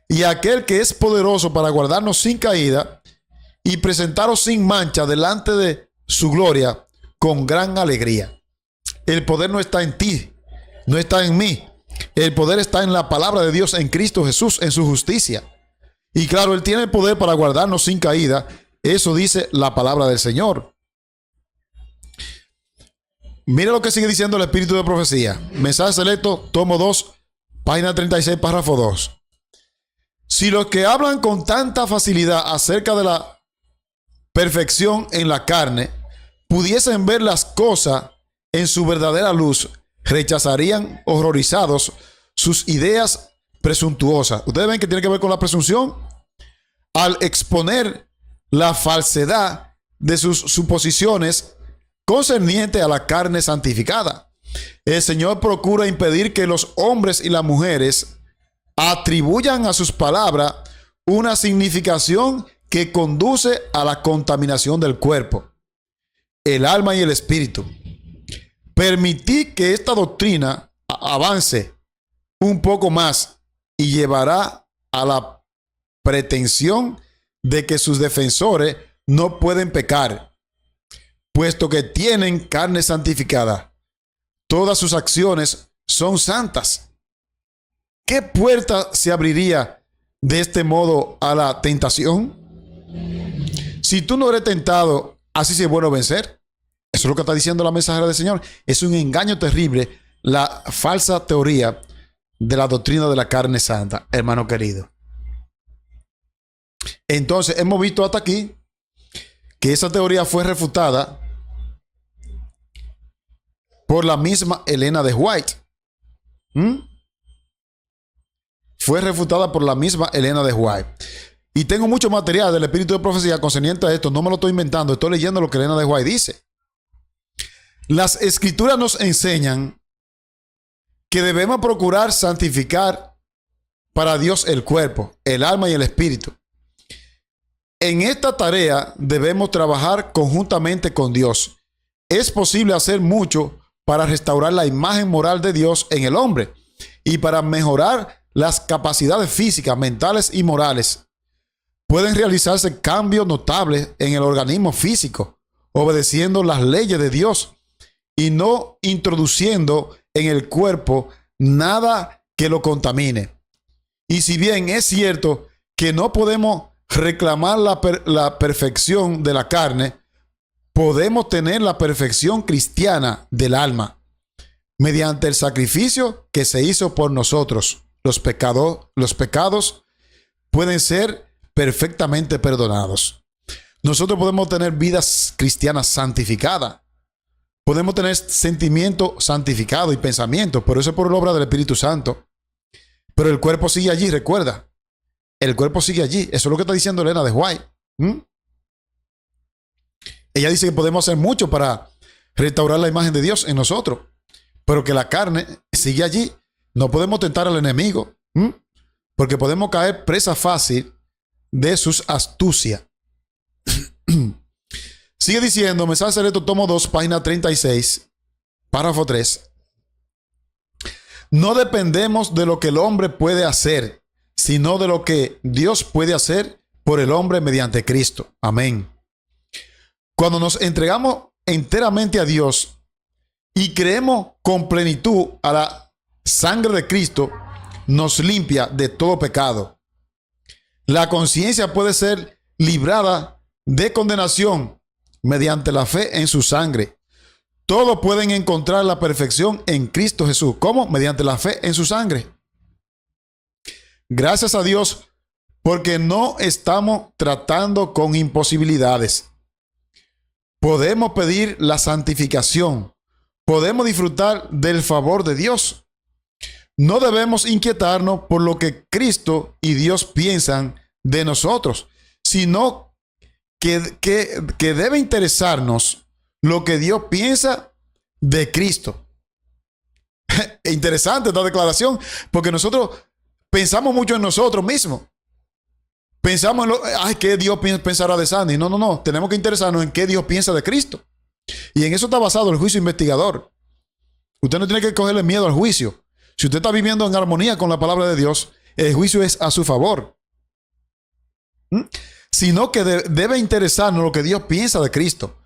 Y aquel que es poderoso para guardarnos sin caída y presentaros sin mancha delante de su gloria con gran alegría. El poder no está en ti, no está en mí. El poder está en la palabra de Dios, en Cristo Jesús, en su justicia. Y claro, Él tiene el poder para guardarnos sin caída. Eso dice la palabra del Señor. Mira lo que sigue diciendo el Espíritu de Profecía. Mensaje selecto, tomo 2, página 36, párrafo 2. Si los que hablan con tanta facilidad acerca de la perfección en la carne pudiesen ver las cosas en su verdadera luz, rechazarían horrorizados sus ideas presuntuosas. Ustedes ven que tiene que ver con la presunción al exponer la falsedad de sus suposiciones concerniente a la carne santificada. El Señor procura impedir que los hombres y las mujeres atribuyan a sus palabras una significación que conduce a la contaminación del cuerpo, el alma y el espíritu. Permitid que esta doctrina avance un poco más y llevará a la pretensión de que sus defensores no pueden pecar, puesto que tienen carne santificada. Todas sus acciones son santas. ¿Qué puerta se abriría de este modo a la tentación? Si tú no eres tentado, así es bueno vencer. Eso es lo que está diciendo la mensajera del Señor. Es un engaño terrible la falsa teoría de la doctrina de la carne santa, hermano querido. Entonces, hemos visto hasta aquí que esa teoría fue refutada por la misma Elena de White. Fue refutada por la misma Elena de White. Y tengo mucho material del Espíritu de Profecía concerniente a esto. No me lo estoy inventando. Estoy leyendo lo que Elena de White dice. Las Escrituras nos enseñan que debemos procurar santificar para Dios el cuerpo, el alma y el espíritu. En esta tarea debemos trabajar conjuntamente con Dios. Es posible hacer mucho para restaurar la imagen moral de Dios en el hombre y para mejorar las capacidades físicas, mentales y morales. Pueden realizarse cambios notables en el organismo físico, obedeciendo las leyes de Dios y no introduciendo en el cuerpo nada que lo contamine. Y si bien es cierto que no podemos reclamar la perfección de la carne, podemos tener la perfección cristiana del alma mediante el sacrificio que se hizo por nosotros. Los pecados pueden ser perfectamente perdonados. Nosotros podemos tener vidas cristianas santificadas. Podemos tener sentimiento santificado y pensamiento, pero eso es por la obra del Espíritu Santo. Pero el cuerpo sigue allí, recuerda. El cuerpo sigue allí. Eso es lo que está diciendo Elena de White. Ella dice que podemos hacer mucho para restaurar la imagen de Dios en nosotros, pero que la carne sigue allí. No podemos tentar al enemigo, porque podemos caer presa fácil de sus astucias. Sigue diciendo, mensaje selecto, tomo 2, página 36, párrafo 3. No dependemos de lo que el hombre puede hacer, sino de lo que Dios puede hacer por el hombre mediante Cristo. Amén. Cuando nos entregamos enteramente a Dios y creemos con plenitud a la sangre de Cristo, nos limpia de todo pecado. La conciencia puede ser librada de condenación mediante la fe en su sangre. Todos pueden encontrar la perfección en Cristo Jesús. ¿Cómo? Mediante la fe en su sangre. Gracias a Dios, porque no estamos tratando con imposibilidades. Podemos pedir la santificación. Podemos disfrutar del favor de Dios. No debemos inquietarnos por lo que Cristo y Dios piensan de nosotros, sino que debe interesarnos lo que Dios piensa de Cristo. Interesante esta declaración, porque nosotros pensamos mucho en nosotros mismos. Pensamos en ¿qué Dios pensará de Sandy? No. Tenemos que interesarnos en qué Dios piensa de Cristo. Y en eso está basado el juicio investigador. Usted no tiene que cogerle miedo al juicio. Si usted está viviendo en armonía con la palabra de Dios, el juicio es a su favor. Sino que debe interesarnos lo que Dios piensa de Cristo.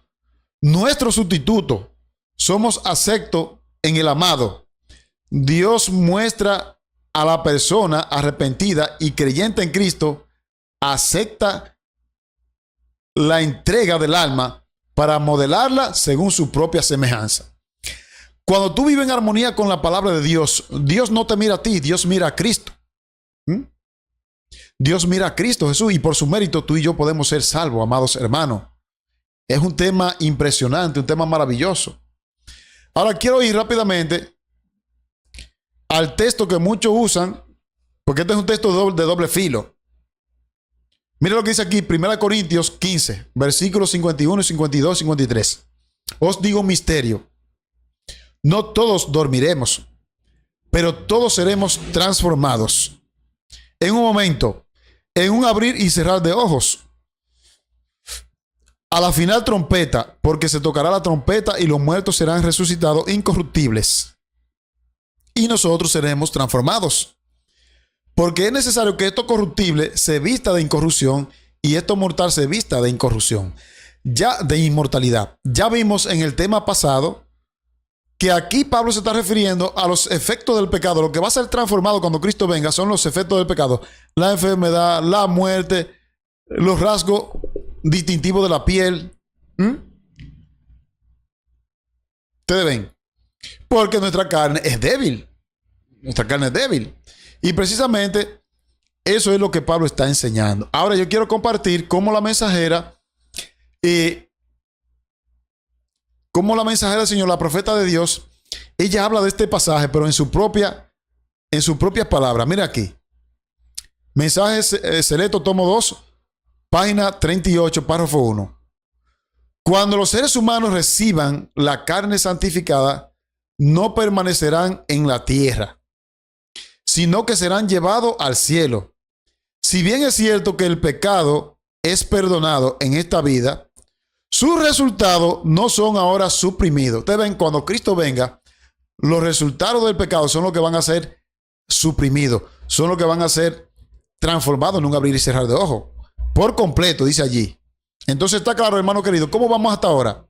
Nuestro sustituto. Somos aceptos en el amado. Dios muestra a la persona arrepentida y creyente en Cristo, acepta la entrega del alma para modelarla según su propia semejanza. Cuando tú vives en armonía con la palabra de Dios, Dios no te mira a ti, Dios mira a Cristo. Dios mira a Cristo Jesús y por su mérito tú y yo podemos ser salvos, amados hermanos. Es un tema impresionante, un tema maravilloso. Ahora quiero ir rápidamente al texto que muchos usan, porque este es un texto de doble filo. Mira lo que dice aquí, 1 Corintios 15, versículos 51, 52, 53. Os digo un misterio. No todos dormiremos, pero todos seremos transformados. En un momento, en un abrir y cerrar de ojos. A la final trompeta, porque se tocará la trompeta y los muertos serán resucitados incorruptibles. Y nosotros seremos transformados. Porque es necesario que esto corruptible se vista de incorrupción y esto mortal se vista de incorrupción. Ya de inmortalidad. Ya vimos en el tema pasado que aquí Pablo se está refiriendo a los efectos del pecado. Lo que va a ser transformado cuando Cristo venga son los efectos del pecado. La enfermedad, la muerte, los rasgos distintivos de la piel. Ustedes ven. Porque nuestra carne es débil. Nuestra carne es débil. Y precisamente eso es lo que Pablo está enseñando. Ahora yo quiero compartir cómo la mensajera del Señor, la profeta de Dios, ella habla de este pasaje, pero en sus propias palabras. Mira aquí. Mensaje Selecto, tomo 2, página 38, párrafo 1. Cuando los seres humanos reciban la carne santificada, no permanecerán en la tierra, sino que serán llevados al cielo. Si bien es cierto que el pecado es perdonado en esta vida, sus resultados no son ahora suprimidos. Ustedes ven, cuando Cristo venga, los resultados del pecado son los que van a ser suprimidos, son los que van a ser transformados en un abrir y cerrar de ojos. Por completo, dice allí. Entonces está claro, hermano querido, ¿cómo vamos hasta ahora?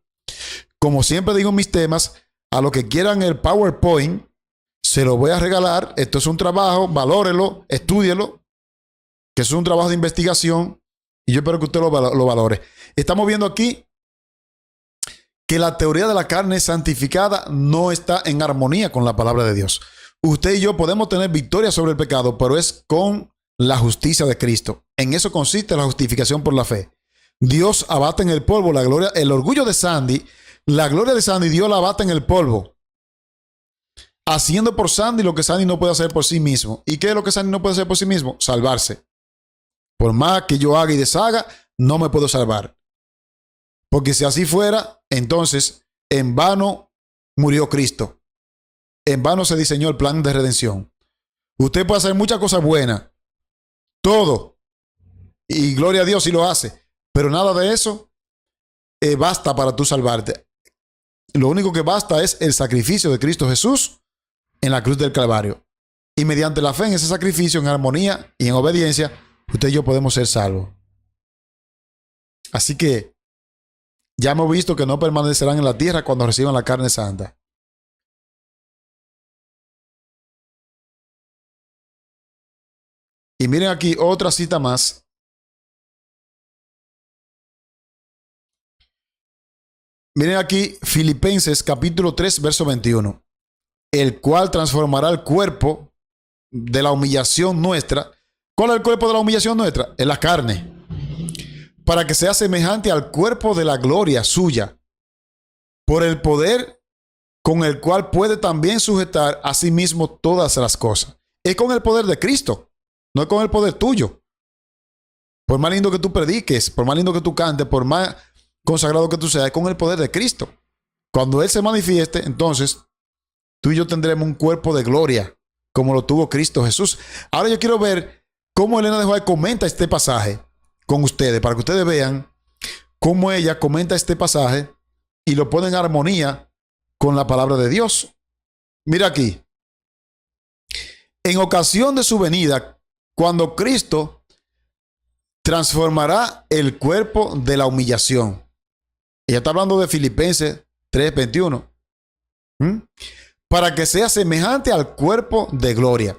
Como siempre digo en mis temas, a los que quieran el PowerPoint, se lo voy a regalar. Esto es un trabajo, valórelo, estúdielo, que es un trabajo de investigación y yo espero que usted lo valore. Estamos viendo aquí que la teoría de la carne santificada no está en armonía con la palabra de Dios. Usted y yo podemos tener victoria sobre el pecado, pero es con la justicia de Cristo. En eso consiste la justificación por la fe. Dios abate en el polvo la gloria, el orgullo de Sandy, la gloria de Sandy, Dios la abate en el polvo, haciendo por Sandy lo que Sandy no puede hacer por sí mismo. ¿Y qué es lo que Sandy no puede hacer por sí mismo? Salvarse. Por más que yo haga y deshaga, no me puedo salvar. Porque si así fuera, entonces en vano murió Cristo. En vano se diseñó el plan de redención. Usted puede hacer muchas cosas buenas, todo, y gloria a Dios si lo hace, pero nada de eso basta para tú salvarte. Lo único que basta es el sacrificio de Cristo Jesús en la cruz del Calvario. Y mediante la fe en ese sacrificio, en armonía y en obediencia, usted y yo podemos ser salvos. Así que ya hemos visto que no permanecerán en la tierra cuando reciban la carne santa. Y miren aquí otra cita más. Miren aquí Filipenses capítulo 3, verso 21. El cual transformará el cuerpo de la humillación nuestra. ¿Cuál es el cuerpo de la humillación nuestra? Es la carne. Para que sea semejante al cuerpo de la gloria suya, por el poder con el cual puede también sujetar a sí mismo todas las cosas. Es con el poder de Cristo, no es con el poder tuyo. Por más lindo que tú prediques, por más lindo que tú cantes, por más consagrado que tú seas, es con el poder de Cristo. Cuando Él se manifieste, entonces tú y yo tendremos un cuerpo de gloria, como lo tuvo Cristo Jesús. Ahora yo quiero ver cómo Elena de White comenta este pasaje con ustedes, para que ustedes vean cómo ella comenta este pasaje y lo pone en armonía con la palabra de Dios. Mira aquí. En ocasión de su venida, cuando Cristo transformará el cuerpo de la humillación. Ella está hablando de Filipenses 3:21. Para que sea semejante al cuerpo de gloria.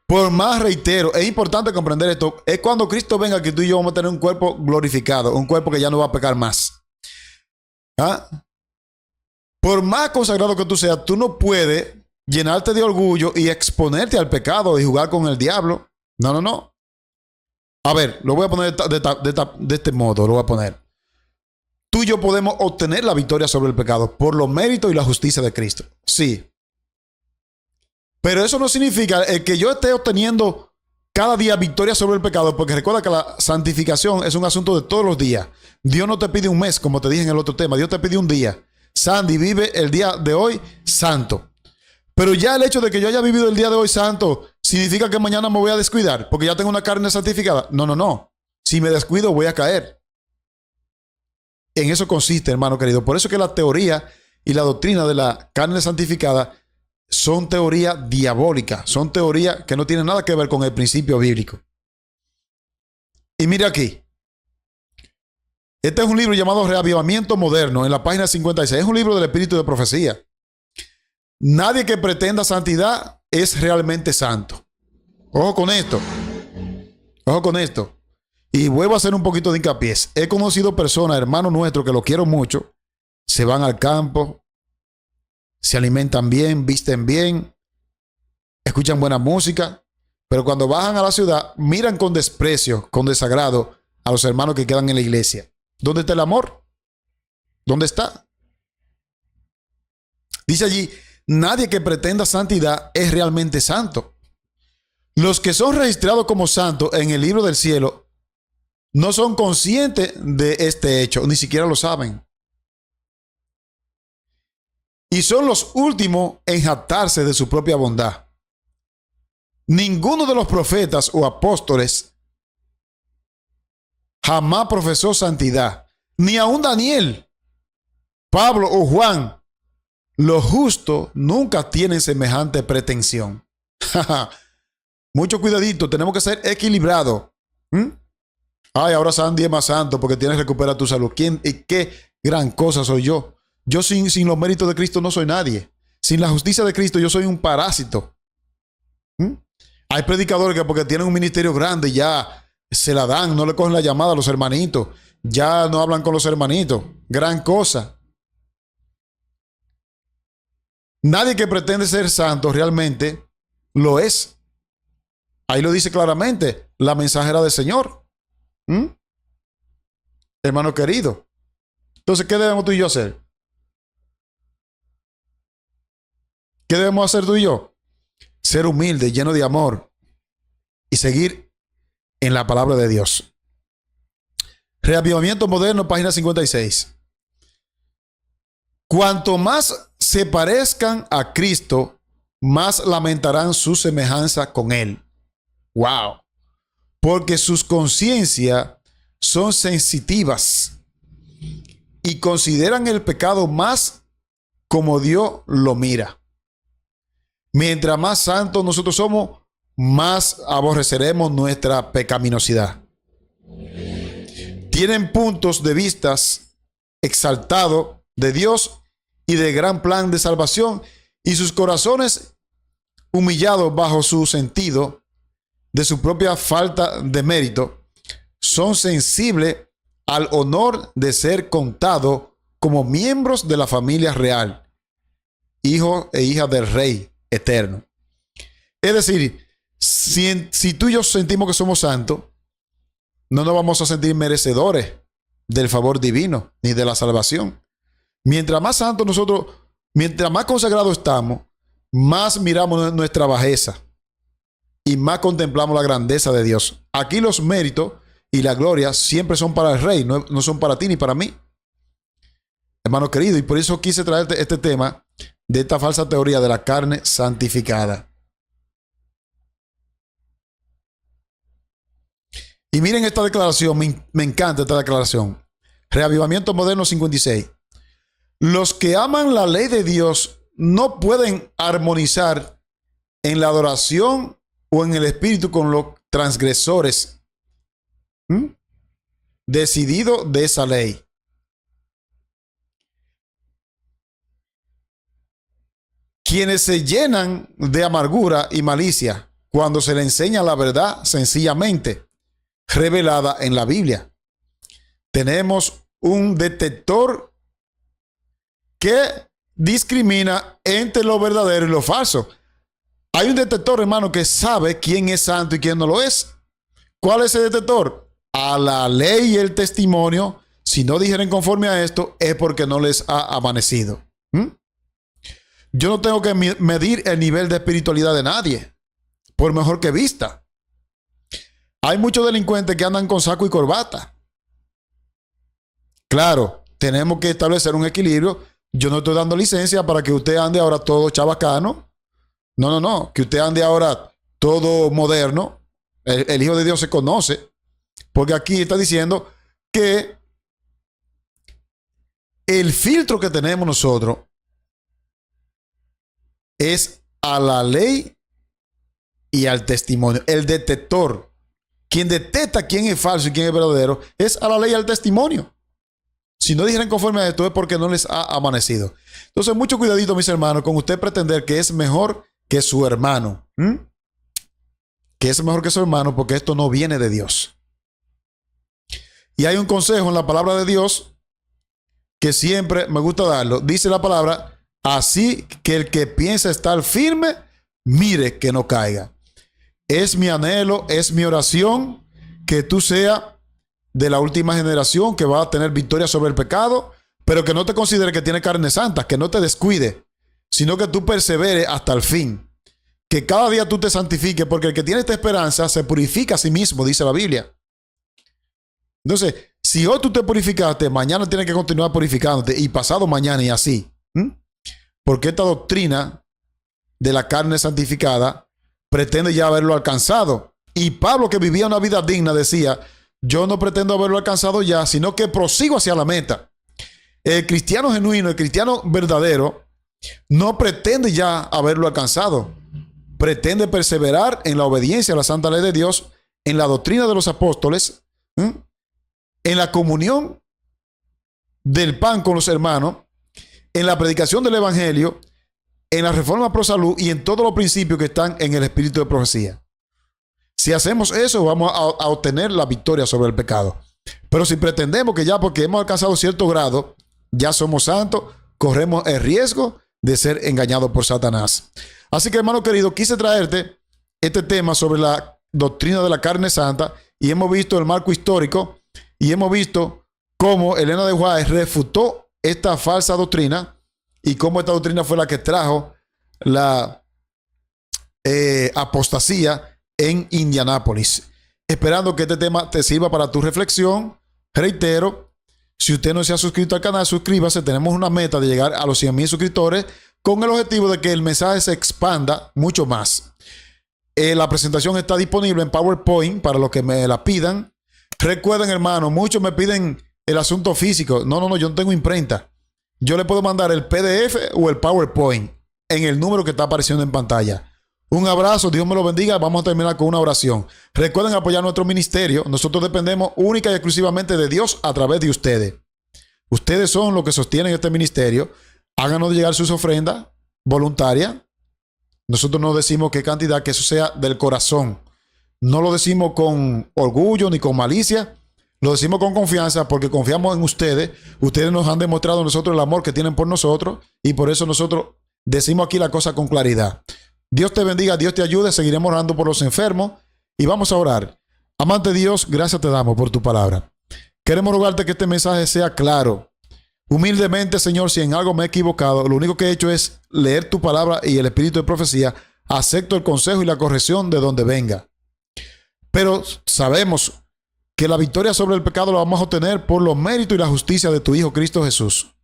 Por más reitero, es importante comprender esto, es cuando Cristo venga que tú y yo vamos a tener un cuerpo glorificado, un cuerpo que ya no va a pecar más. ¿Ah? Por más consagrado que tú seas, tú no puedes llenarte de orgullo y exponerte al pecado y jugar con el diablo. No, no, no. A ver, lo voy a poner de este modo, lo voy a poner. Tú y yo podemos obtener la victoria sobre el pecado por los méritos y la justicia de Cristo. Sí. Pero eso no significa el que yo esté obteniendo cada día victoria sobre el pecado, porque recuerda que la santificación es un asunto de todos los días. Dios no te pide un mes, como te dije en el otro tema. Dios te pide un día. Sandy, vive el día de hoy santo. Pero ya el hecho de que yo haya vivido el día de hoy santo, ¿significa que mañana me voy a descuidar? Porque ya tengo una carne santificada. No, no, no. Si me descuido, voy a caer. En eso consiste, hermano querido. Por eso que la teoría y la doctrina de la carne santificada son teorías diabólicas, son teorías que no tienen nada que ver con el principio bíblico. Y mire aquí. Este es un libro llamado Reavivamiento Moderno, en la página 56. Es un libro del espíritu de profecía. Nadie que pretenda santidad es realmente santo. Ojo con esto. Ojo con esto. Y vuelvo a hacer un poquito de hincapié. He conocido personas, hermanos nuestros, que lo quiero mucho. Se van al campo, se alimentan bien, visten bien, escuchan buena música, pero cuando bajan a la ciudad, miran con desprecio, con desagrado a los hermanos que quedan en la iglesia. ¿Dónde está el amor? ¿Dónde está? Dice allí, nadie que pretenda santidad es realmente santo. Los que son registrados como santos en el libro del cielo no son conscientes de este hecho, ni siquiera lo saben. Y son los últimos en jactarse de su propia bondad. Ninguno de los profetas o apóstoles jamás profesó santidad. Ni aun Daniel, Pablo o Juan. Los justos nunca tienen semejante pretensión. Mucho cuidadito, tenemos que ser equilibrados. Ay, ahora Sandy es más santo porque tienes que recuperar tu salud. ¿Quién y qué gran cosa soy yo? Yo sin los méritos de Cristo no soy nadie. Sin la justicia de Cristo yo soy un parásito. Hay predicadores que porque tienen un ministerio grande ya se la dan, no le cogen la llamada a los hermanitos. Ya no hablan con los hermanitos. Gran cosa. Nadie que pretende ser santo realmente lo es. Ahí lo dice claramente la mensajera del Señor. Hermano querido. Entonces, ¿qué debemos tú y yo hacer? ¿Qué debemos hacer tú y yo? Ser humildes, llenos de amor y seguir en la palabra de Dios. Reavivamiento Moderno, página 56. Cuanto más se parezcan a Cristo, más lamentarán su semejanza con Él. ¡Wow! Porque sus conciencias son sensitivas y consideran el pecado más como Dios lo mira. Mientras más santos nosotros somos, más aborreceremos nuestra pecaminosidad. Tienen puntos de vista exaltados de Dios y de gran plan de salvación, y sus corazones humillados bajo su sentido de su propia falta de mérito, son sensibles al honor de ser contados como miembros de la familia real, hijos e hijas del Rey eterno. Es decir, si tú y yo sentimos que somos santos, no nos vamos a sentir merecedores del favor divino ni de la salvación. Mientras más santos nosotros, mientras más consagrados estamos, más miramos nuestra bajeza y más contemplamos la grandeza de Dios. Aquí los méritos y la gloria siempre son para el Rey, no son para ti ni para mí. Hermano querido, y por eso quise traerte este tema de esta falsa teoría de la carne santificada. Y miren esta declaración, me encanta esta declaración. Reavivamiento Moderno 56. Los que aman la ley de Dios no pueden armonizar en la adoración o en el espíritu con los transgresores decididos de esa ley. Quienes se llenan de amargura y malicia cuando se le enseña la verdad sencillamente revelada en la Biblia. Tenemos un detector que discrimina entre lo verdadero y lo falso. Hay un detector, hermano, que sabe quién es santo y quién no lo es. ¿Cuál es el detector? A la ley y el testimonio. Si no dijeren conforme a esto, es porque no les ha amanecido. Yo no tengo que medir el nivel de espiritualidad de nadie, por mejor que vista. Hay muchos delincuentes que andan con saco y corbata. Claro, tenemos que establecer un equilibrio. Yo no estoy dando licencia para que usted ande ahora todo chabacano. No. Que usted ande ahora todo moderno. El Hijo de Dios se conoce. Porque aquí está diciendo que el filtro que tenemos nosotros es a la ley y al testimonio. El detector. Quien detecta quién es falso y quién es verdadero es a la ley y al testimonio. Si no dijeran conforme a esto es porque no les ha amanecido. Entonces, mucho cuidadito, mis hermanos, con usted pretender que es mejor que su hermano. Que es mejor que su hermano, porque esto no viene de Dios. Y hay un consejo en la palabra de Dios que siempre me gusta darlo. Dice la palabra, así que el que piensa estar firme, mire que no caiga. Es mi anhelo, es mi oración que tú seas de la última generación que va a tener victoria sobre el pecado, pero que no te considere que tiene carne santa, que no te descuide, sino que tú perseveres hasta el fin. Que cada día tú te santifiques, porque el que tiene esta esperanza se purifica a sí mismo, dice la Biblia. Entonces, si hoy tú te purificaste, mañana tienes que continuar purificándote y pasado mañana y así. Porque esta doctrina de la carne santificada pretende ya haberlo alcanzado. Y Pablo, que vivía una vida digna, decía, yo no pretendo haberlo alcanzado ya, sino que prosigo hacia la meta. El cristiano genuino, el cristiano verdadero, no pretende ya haberlo alcanzado. Pretende perseverar en la obediencia a la santa ley de Dios, en la doctrina de los apóstoles, en la comunión del pan con los hermanos, en la predicación del evangelio, en la reforma pro salud y en todos los principios que están en el espíritu de profecía. Si hacemos eso, vamos a obtener la victoria sobre el pecado. Pero si pretendemos que ya porque hemos alcanzado cierto grado, ya somos santos, corremos el riesgo de ser engañados por Satanás. Así que, hermano querido, quise traerte este tema sobre la doctrina de la carne santa y hemos visto el marco histórico y hemos visto cómo Elena de White refutó esta falsa doctrina y cómo esta doctrina fue la que trajo la apostasía en Indianápolis. Esperando que este tema te sirva para tu reflexión. Reitero, si usted no se ha suscrito al canal, suscríbase. Tenemos una meta de llegar a los 100,000 suscriptores con el objetivo de que el mensaje se expanda mucho más. La presentación está disponible en PowerPoint para los que me la pidan. Recuerden, hermano, muchos me piden el asunto físico. No, yo no tengo imprenta. Yo le puedo mandar el PDF o el PowerPoint. en el número que está apareciendo en pantalla. Un abrazo, Dios me lo bendiga. Vamos a terminar con una oración. Recuerden apoyar nuestro ministerio. Nosotros dependemos única y exclusivamente de Dios a través de ustedes. Ustedes son los que sostienen este ministerio. Háganos llegar sus ofrendas voluntarias. Nosotros no decimos qué cantidad, que eso sea del corazón. No lo decimos con orgullo ni con malicia. Lo decimos con confianza porque confiamos en ustedes. Ustedes nos han demostrado a nosotros el amor que tienen por nosotros y por eso nosotros decimos aquí la cosa con claridad. Dios te bendiga, Dios te ayude. Seguiremos orando por los enfermos y vamos a orar. Amante Dios, gracias te damos por tu palabra. Queremos rogarte que este mensaje sea claro. Humildemente, Señor, si en algo me he equivocado, lo único que he hecho es leer tu palabra y el espíritu de profecía. Acepto el consejo y la corrección de donde venga. Pero sabemos que la victoria sobre el pecado la vamos a obtener por los méritos y la justicia de tu Hijo Cristo Jesús.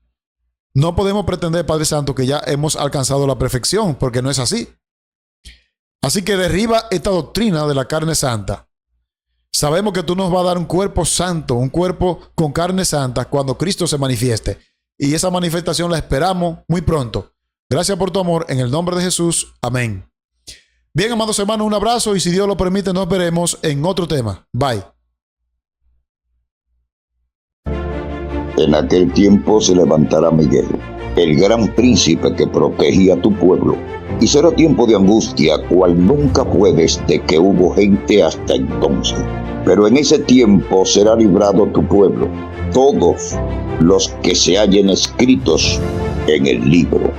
No podemos pretender, Padre Santo, que ya hemos alcanzado la perfección, porque no es así. Así que derriba esta doctrina de la carne santa. Sabemos que tú nos vas a dar un cuerpo santo, un cuerpo con carne santa cuando Cristo se manifieste. Y esa manifestación la esperamos muy pronto. Gracias por tu amor. En el nombre de Jesús. Amén. Bien, amados hermanos, un abrazo y si Dios lo permite nos veremos en otro tema. Bye. En aquel tiempo se levantará Miguel, el gran príncipe que protegía a tu pueblo, y será tiempo de angustia cual nunca fue desde que hubo gente hasta entonces. Pero en ese tiempo será librado tu pueblo, todos los que se hallen escritos en el libro.